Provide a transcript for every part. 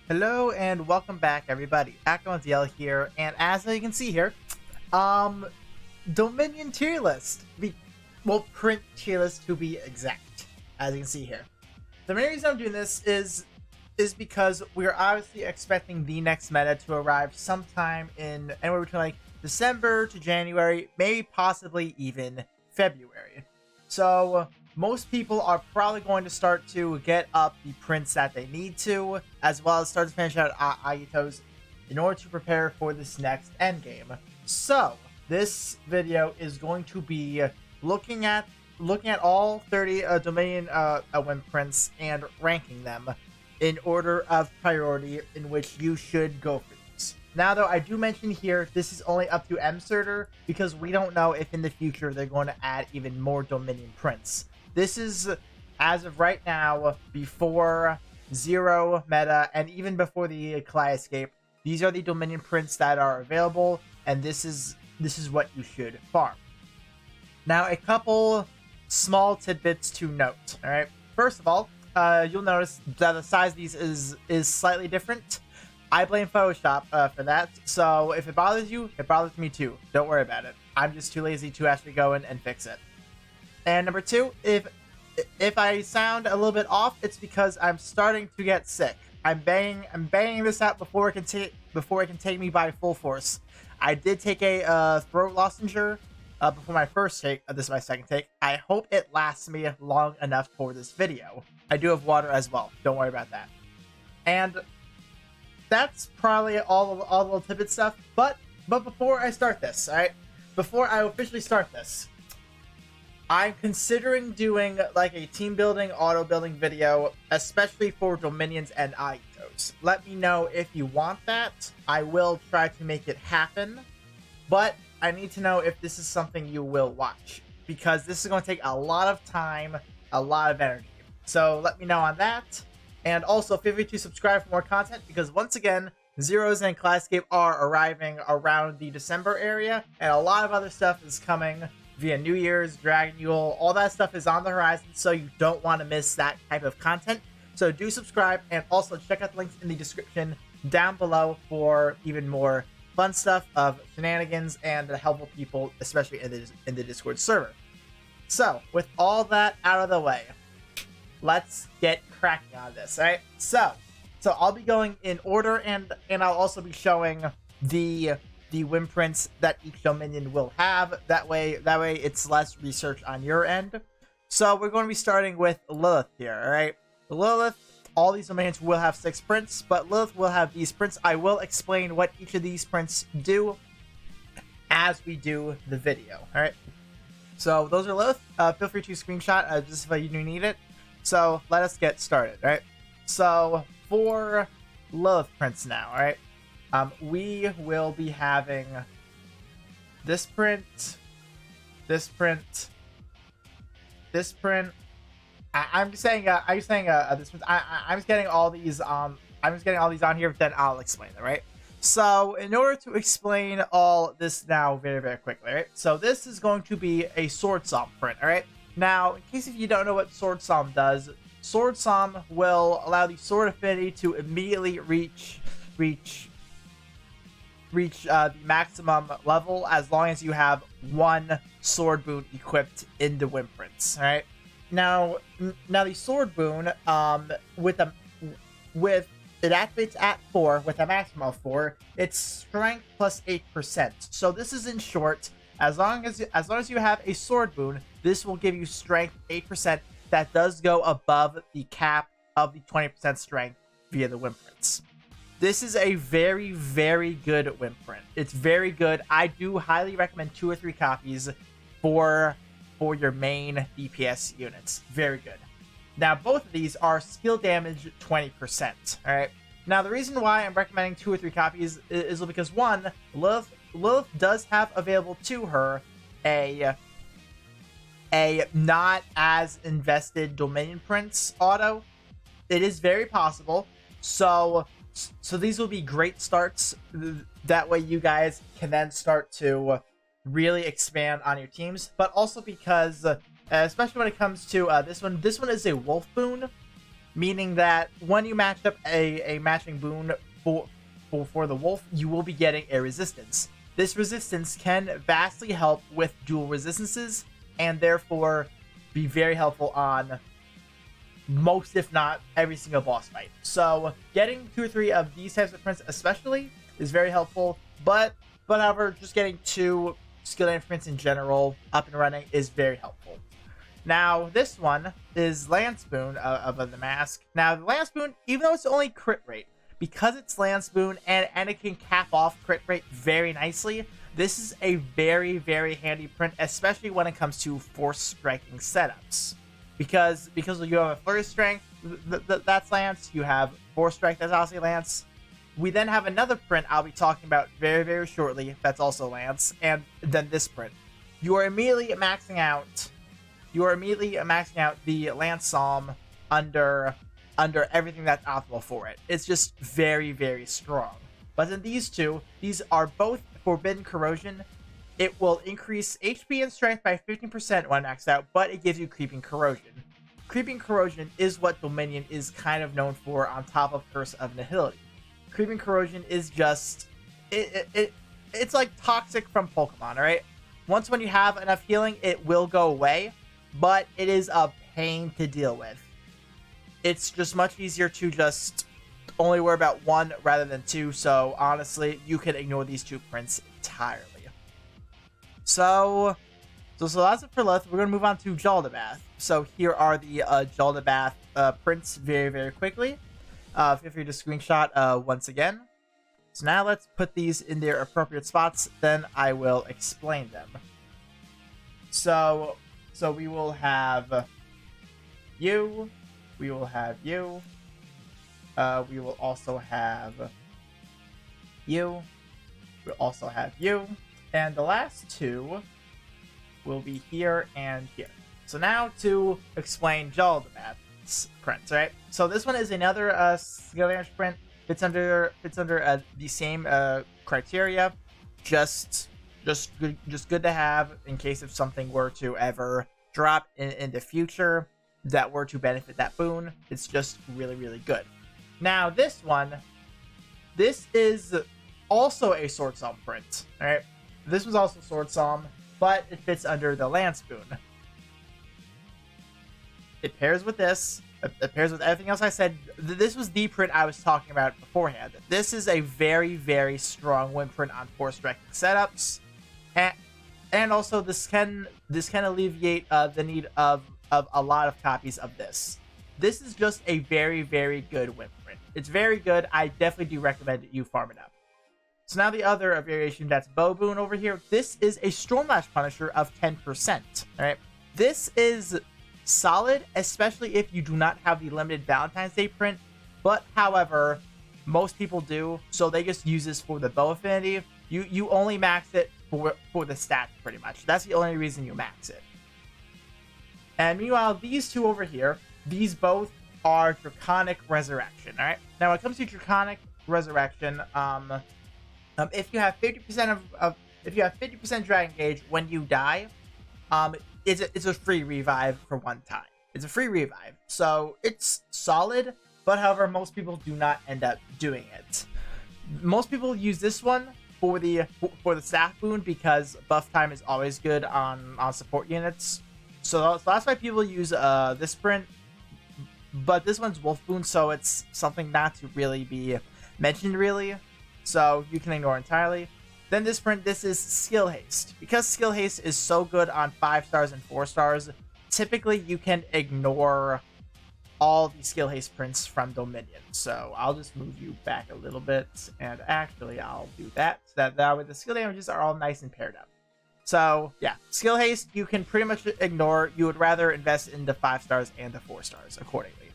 Hello and welcome back, everybody. Dragalia here, and as you can see here, Dominion tier list. Print tier list to be exact, as you can see here. The main reason I'm doing this is because we're obviously expecting the next meta to arrive sometime in anywhere between like December to January, maybe possibly even February. So most people are probably going to start to get up the prints that they need to, as well as start to finish out Aitos in order to prepare for this next endgame. So this video is going to be looking at all 30 Dominion win prints and ranking them in order of priority in which you should go for these. Now, though, I do mention here this is only up to Surtr because we don't know if in the future they're going to add even more Dominion prints. This is, as of right now, before Zero meta and even before the Kaleidoscape. These are the Dominion prints that are available, and this is what you should farm. Now, a couple small tidbits to note. All right, first of all, you'll notice that the size of these is slightly different. I blame Photoshop for that. So if it bothers you, it bothers me too. Don't worry about it. I'm just too lazy to actually go in and fix it. And number two, if I sound a little bit off, it's because I'm starting to get sick. I'm banging this out before it can take me by full force. I did take a throat lozenge before my first take. This is my second take. I hope it lasts me long enough for this video. I do have water as well. Don't worry about that. And that's probably all the little tidbit stuff. But before I start this, all right, before I officially start this, I'm considering doing like a team building, auto building video, especially for Dominions and Aitos. Let me know if you want that. I will try to make it happen, but I need to know if this is something you will watch, because this is going to take a lot of time, a lot of energy. So let me know on that. And also feel free to subscribe for more content, because once again, Zeros and Kaleidoscape are arriving around the December area, and a lot of other stuff is coming via New Year's, Dragon Yule, all that stuff is on the horizon, so you don't want to miss that type of content. So do subscribe, and also check out the links in the description down below for even more fun stuff of shenanigans and helpful people, especially in the Discord server. So with all that out of the way, let's get cracking on this. All right, so I'll be going in order, and I'll also be showing the win prints that each Dominion will have. That way it's less research on your end. So we're going to be starting with Lilith here. All right, Lilith. All these Dominions will have 6 prints, but Lilith will have these prints. I will explain what each of these prints do as we do the video. All right. So those are Lilith. Feel free to screenshot just if you do need it. So let us get started. All right. So for Lilith prints now. All right. We will be having this print, this print, this print. I'm just saying this print. I'm just getting all these. I'm just getting all these on here. But then I'll explain them. Right. So in order to explain all this now very, very quickly. Right. So this is going to be a Sword Psalm print. All right. Now, in case if you don't know what Sword Psalm does, Sword Psalm will allow the sword affinity to immediately reach the maximum level as long as you have 1 sword boon equipped in the win prints. All right. Now the sword boon, with it activates at 4 with a maximum of 4. It's strength plus 8%. So this is in short, as long as you have a sword boon, this will give you strength 8%. That does go above the cap of the 20% strength via the win prints. This is a very, very good win print. It's very good. I do highly recommend 2 or 3 copies for your main DPS units. Very good. Now, both of these are skill damage 20%. All right. Now, the reason why I'm recommending 2 or 3 copies is because, one, Lilith does have available to her a not as invested Dominion prints auto. It is very possible. So these will be great starts. That way you guys can then start to really expand on your teams. But also because, especially when it comes to this one is a wolf boon. meaning that when you match up a matching boon for the wolf, you will be getting a resistance. This resistance can vastly help with dual resistances, and therefore be very helpful on most, if not every single boss fight. So getting 2 or 3 of these types of prints especially is very helpful, but however, just getting 2 skill damage prints in general up and running is very helpful. Now this one is Landspoon of the mask. Now the Landspoon, even though it's only crit rate, because it's Landspoon and it can cap off crit rate very nicely, this is a very, very handy print, especially when it comes to force striking setups. Because you have a Flurry Strength, that's Lance, you have Force Strike, that's obviously Lance. We then have another print I'll be talking about very, very shortly, that's also Lance, and then this print. You are immediately maxing out the Lance Psalm under everything that's optimal for it. It's just very, very strong. But then these two, these are both Forbidden Corrosion. It will increase HP and strength by 15% when maxed out, but it gives you Creeping Corrosion. Creeping Corrosion is what Dominion is kind of known for on top of Curse of Nihility. Creeping Corrosion is just... It's like Toxic from Pokemon, alright? Once when you have enough healing, it will go away, but it is a pain to deal with. It's just much easier to just only worry about 1 rather than 2, so honestly, you can ignore these 2 prints entirely. So that's it for Lilith. We're going to move on to Jaldabath. So here are the Jaldabath prints very, very quickly. Feel free to screenshot once again. So now let's put these in their appropriate spots, then I will explain them. So we will have you. We will have you. We will also have you. We'll also have you. And the last 2 will be here and here. So now to explain Jaldabath's prints, right? So this one is another skill damage print. Fits under the same criteria. Just good to have in case if something were to ever drop in the future that were to benefit that boon. It's just really, really good. Now this one, this is also a Sword Psalm print, alright? This was also Sword Psalm, but it fits under the Landspoon. It pairs with this. It pairs with everything else I said. This was the print I was talking about beforehand. This is a very, very strong win print on force striking setups, and also this can alleviate the need of a lot of copies of this. This is just a very, very good win print. It's very good. I definitely do recommend you farm it up. So now the other variation, that's Bow Boon over here. This is a Stormlash Punisher of 10%. Alright, this is solid, especially if you do not have the limited Valentine's Day print. But however, most people do, so they just use this for the bow affinity. You only max it for the stats pretty much. That's the only reason you max it. And meanwhile, these 2 over here, these both are Draconic Resurrection. Alright, now when it comes to Draconic Resurrection, if you have 50% if you have 50% Dragon Gauge when you die, it's a free revive for 1 time. It's a free revive, so it's solid. But however, most people do not end up doing it. Most people use this one for the staff boon because buff time is always good on support units. So that's why people use this print. But this one's Wolf Boon, so it's something not to really be mentioned really. So you can ignore entirely. Then this print, this is Skill Haste. Because Skill Haste is so good on 5 stars and 4 stars, typically you can ignore all the Skill Haste prints from Dominion. So I'll just move you back a little bit, and actually I'll do that, so that way the skill damages are all nice and paired up. So yeah, Skill Haste you can pretty much ignore. You would rather invest in the 5 stars and the 4 stars accordingly.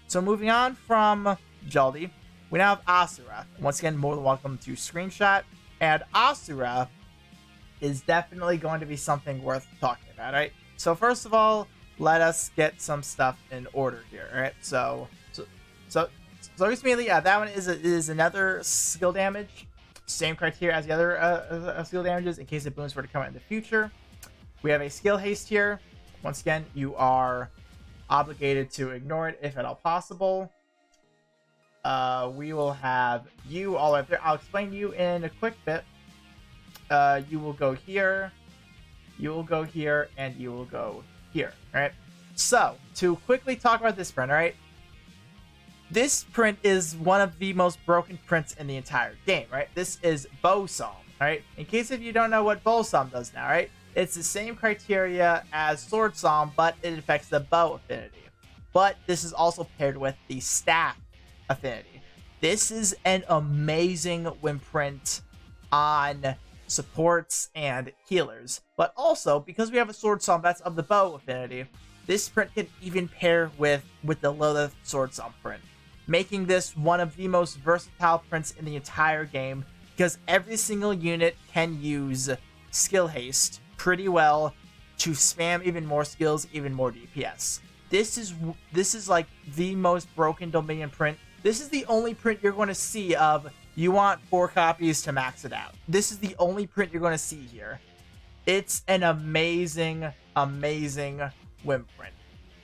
So moving on from Jaldi, we now have Asura. Once again, more than welcome to screenshot. And Asura is definitely going to be something worth talking about, right? So first of all, let us get some stuff in order here, right? So immediately, yeah, that one is another skill damage. Same criteria as the other skill damages in case the boons were to come out in the future. We have a skill haste here. Once again, you are obligated to ignore it if at all possible. We will have you all up there. I'll explain you in a quick bit. You will go here, you will go here, and you will go here. All right. So to quickly talk about this print, all right. This print is one of the most broken prints in the entire game, right? This is Bow Psalm, right? In case if you don't know what Bow Psalm does now, right? It's the same criteria as Sword Psalm, but it affects the bow affinity. But this is also paired with the staff affinity. This is an amazing wimprint on supports and healers. But also, because we have a Sword Psalm that's of the bow affinity, this print can even pair with the Lilith Sword Psalm print, making this one of the most versatile prints in the entire game, because every single unit can use skill haste pretty well to spam even more skills, even more DPS. This is like the most broken Dominion print. This is the only print you're going to see of you want 4 copies to max it out. This is the only print you're going to see here. It's an amazing, amazing wimp print.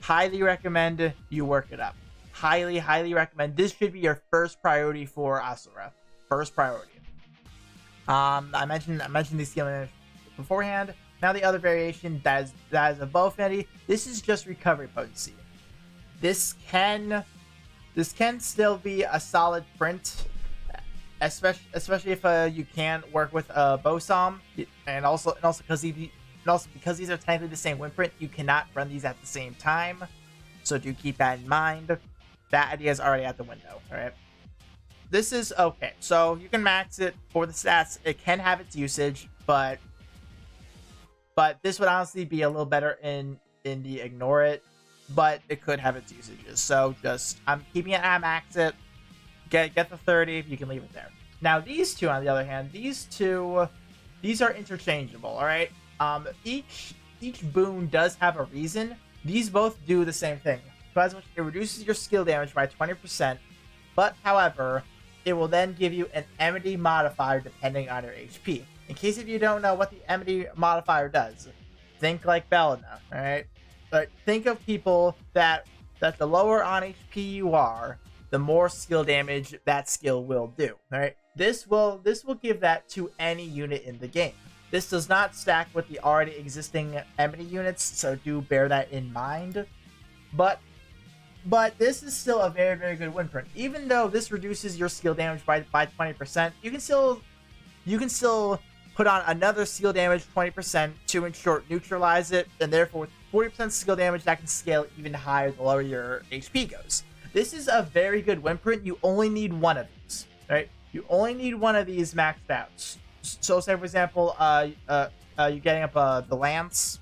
Highly recommend you work it up. Highly, highly recommend. This should be your first priority for Asura. First priority. I mentioned the skill beforehand. Now the other variation that is a bow affinity. This is just recovery potency. This can still be a solid print, especially if you can work with a bow psalm, and also because these are technically the same win print, you cannot run these at the same time. So do keep that in mind. That idea is already out the window. All right. This is okay. So you can max it for the stats. It can have its usage, but this would honestly be a little better in the ignore it, but it could have its usages. So I'm keeping it at max it. Get the 30. You can leave it there. Now these two, on the other hand, these are interchangeable. All right. Each boon does have a reason. These both do the same thing. It reduces your skill damage by 20%, but however, it will then give you an enmity modifier depending on your HP. In case if you don't know what the enmity modifier does, think like Belina, alright? But think of people that the lower on HP you are, the more skill damage that skill will do, alright? This will give that to any unit in the game. This does not stack with the already existing enmity units, so do bear that in mind. But this is still a very, very good win print. Even though this reduces your skill damage by 20%, you can still put on another skill damage 20% to in short neutralize it, and therefore with 40% skill damage that can scale even higher the lower your HP goes. This is a very good win print. You only need one of these, right? You only need one of these maxed out. So say for example, you getting up the lance,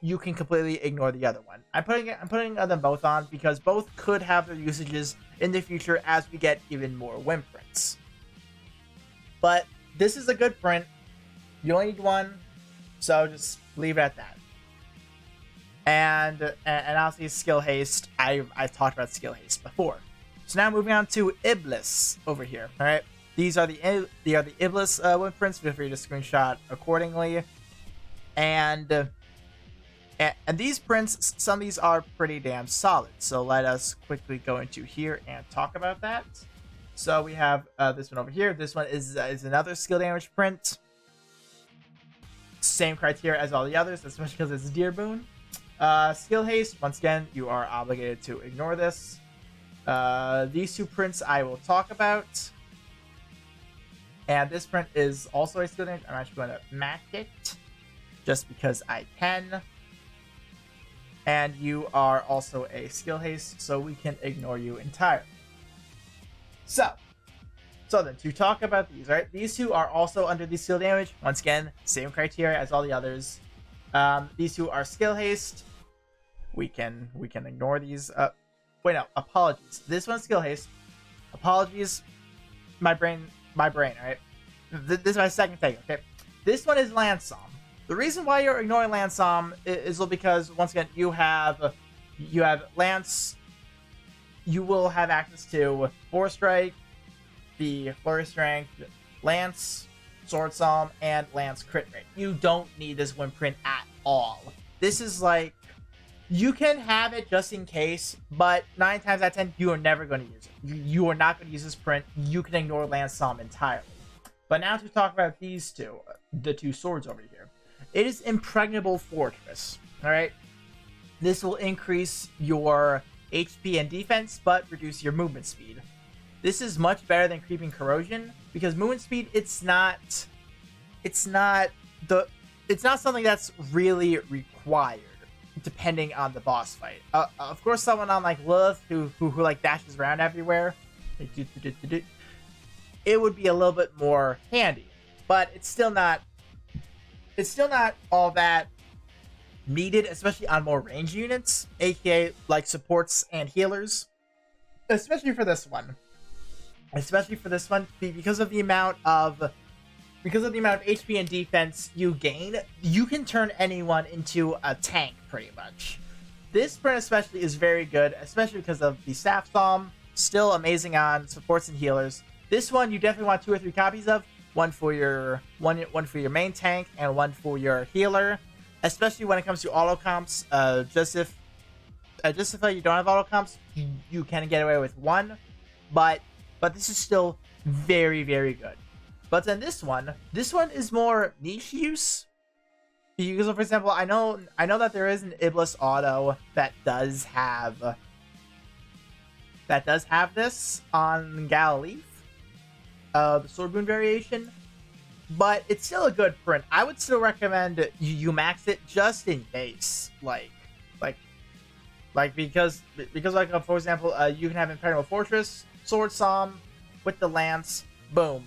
you can completely ignore the other one. I'm putting them both on because both could have their usages in the future as we get even more win prints. But this is a good print. You only need one, so just leave it at that. And obviously skill haste. I've talked about skill haste before. So now moving on to Iblis over here. All right, these are the Iblis win prints. Feel free to screenshot accordingly. And these prints, some of these are pretty damn solid. So let us quickly go into here and talk about that. So we have this one over here. This one is another skill damage print. Same criteria as all the others, especially because it's Deer Boon. Skill haste, once again, you are obligated to ignore this. These two prints I will talk about. And this print is also a skill damage. I'm actually going to max it just because I can. And you are also a skill haste, so we can ignore you entirely. So then to talk about these, right? These two are also under the skill damage. Once again, same criteria as all the others. These two are skill haste. We can ignore these. Wait, no, apologies. This one's skill haste. Apologies. My brain, right? This is my second take, okay? This one is Landspoon. The reason why you're ignoring Landspoon is because, once again, you have Lance. You will have access to Force Strike, the Flurry Strength, Lance, Sword Psalm, and Lance Crit Rate. You don't need this win print at all. This is like You can have it just in case, but 9 times out of 10, you are never going to use it. You are not going to use this print. You can ignore Landspoon entirely. But now to talk about these two, the two swords over here. It is Impregnable Fortress, alright? This will increase your HP and defense, but reduce your movement speed. This is much better than Creeping Corrosion, because movement speed, it's not something that's really required, depending on the boss fight. Of course, someone on like Lilith who like dashes around everywhere, it would be a little bit more handy, but it's still not all that needed, especially on more range units, aka like supports and healers, especially for this one because of the amount of HP and defense you gain. You can turn anyone into a tank pretty much. This print especially is very good, especially because of the staff psalm, still amazing on supports and healers. This one you definitely want 2 or 3 copies of, one for your main tank and one for your healer, especially when it comes to auto comps. Just if you don't have auto comps, you can get away with one, but this is still very, very good. But then this one is more niche use. Because, for example, I know that there is an Iblis auto that does have this on Galilee, the Sword Boon variation, but it's still a good print. I would still recommend you max it just in case, because for example, you can have Impregnable Fortress, Sword Psalm with the Lance, boom.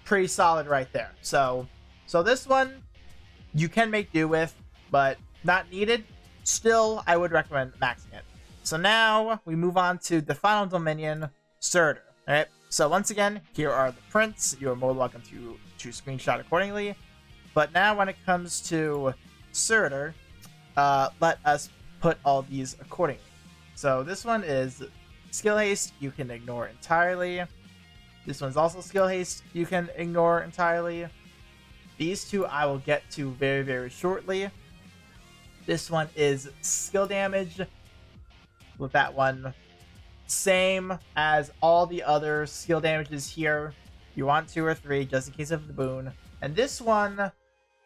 Pretty solid right there. So this one you can make do with, but not needed. Still, I would recommend maxing it. So now we move on to the final Dominion, Surtr. Alright, so once again, here are the prints. You are more welcome to screenshot accordingly. But now when it comes to Surtr, let us put all these accordingly. So this one is Skill Haste, you can ignore entirely. This one's also Skill Haste, you can ignore entirely. These two I will get to very, very shortly. This one is Skill Damage. With that one, same as all the other skill damages here. You want 2 or 3 just in case of the boon. And this one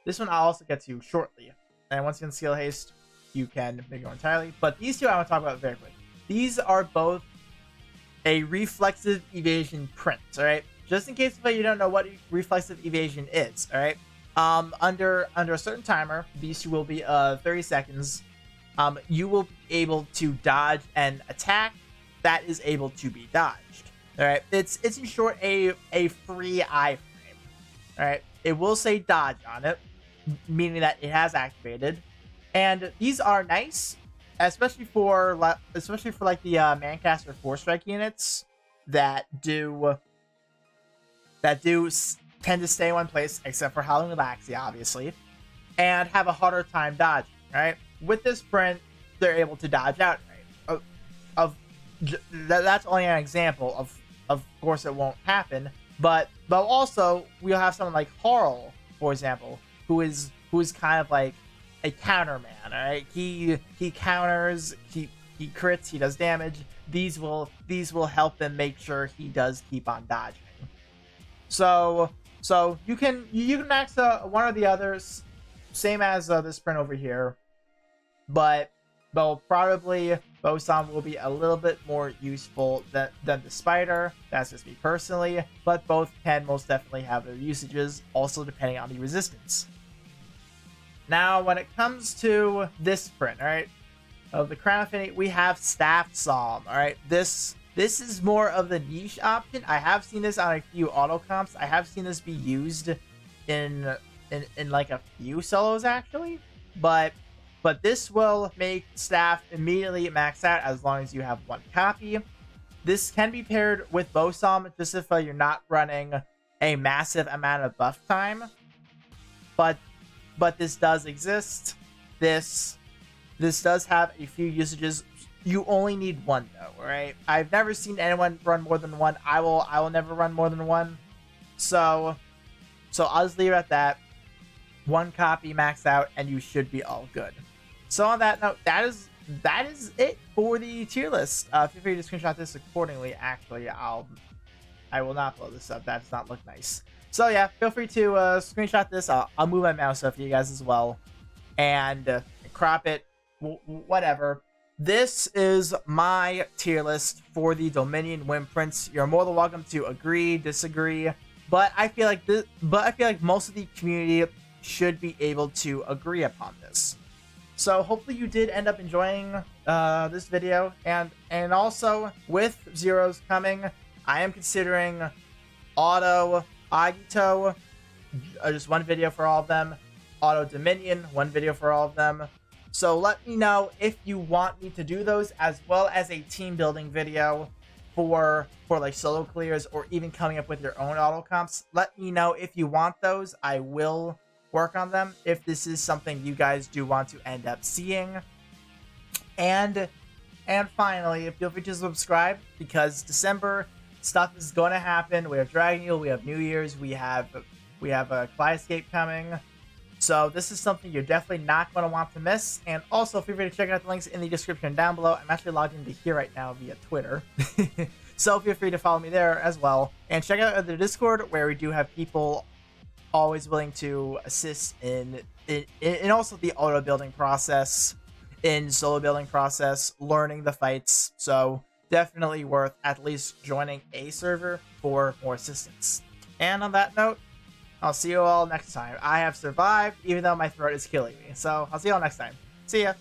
I'll also get to shortly. And once again, Skill Haste, you can ignore entirely. But these two I want to talk about very quick. These are both a reflexive evasion print, alright? Just in case you don't know what reflexive evasion is, alright? Under a certain timer, these two will be 30 seconds. You will be able to dodge an attack that is able to be dodged. Alright? It's in short a free iframe. Alright? It will say dodge on it, meaning that it has activated. And these are nice, especially for like the Mancaster 4-strike units that do tend to stay in one place, except for Howling Galaxy, obviously, and have a harder time dodging, right? With this print, they're able to dodge out, right? That's only an example. Of course, it won't happen, but also we'll have someone like Harl, for example, who is kind of like a counter man, alright? He counters, he crits, he does damage. These will help him make sure he does keep on dodging. So you can max one or the others, same as this print over here, but probably Bosom will be a little bit more useful than the Spider. That's just me personally, but both can most definitely have their usages, also depending on the resistance. Now, when it comes to this print, alright, of the Crown Affinity, we have Staff Psalm, alright? This is more of the niche option. I have seen this on a few auto comps. I have seen this be used in like a few solos, actually, but this will make Staff immediately max out as long as you have 1 copy. This can be paired with Bosom, just if you're not running a massive amount of buff time, but this does exist. This does have a few usages. You only need 1 though, alright? I've never seen anyone run more than 1. I will never run more than 1. So I'll just leave it at that. 1 copy max out and you should be all good. So on that note, that is it for the tier list. Feel free to screenshot this accordingly. Actually, I will not blow this up. That does not look nice. So yeah, feel free to screenshot this. I'll move my mouse up for you guys as well, and crop it, whatever. This is my tier list for the Dominion Wimprints. You're more than welcome to agree, disagree, but I feel like most of the community should be able to agree upon this. So hopefully you did end up enjoying this video, and also with Zeros coming, I am considering Auto Agito, just one video for all of them, Auto Dominion, one video for all of them. So let me know if you want me to do those, as well as a team building video for like solo clears, or even coming up with your own auto comps. Let me know if you want those. I will work on them if this is something you guys do want to end up seeing. And finally, feel free to subscribe, because December stuff is going to happen. We have Dragalia, we have New Year's, we have a Fly Escape coming. So this is something you're definitely not going to want to miss. And also feel free to check out the links in the description down below. I'm actually logged into here right now via Twitter. So feel free to follow me there as well. And check out the Discord, where we do have people always willing to assist in also the auto building process, in solo building process, learning the fights. So definitely worth at least joining a server for more assistance. And on that note, I'll see you all next time. I have survived, even though my throat is killing me. So I'll see you all next time. See ya.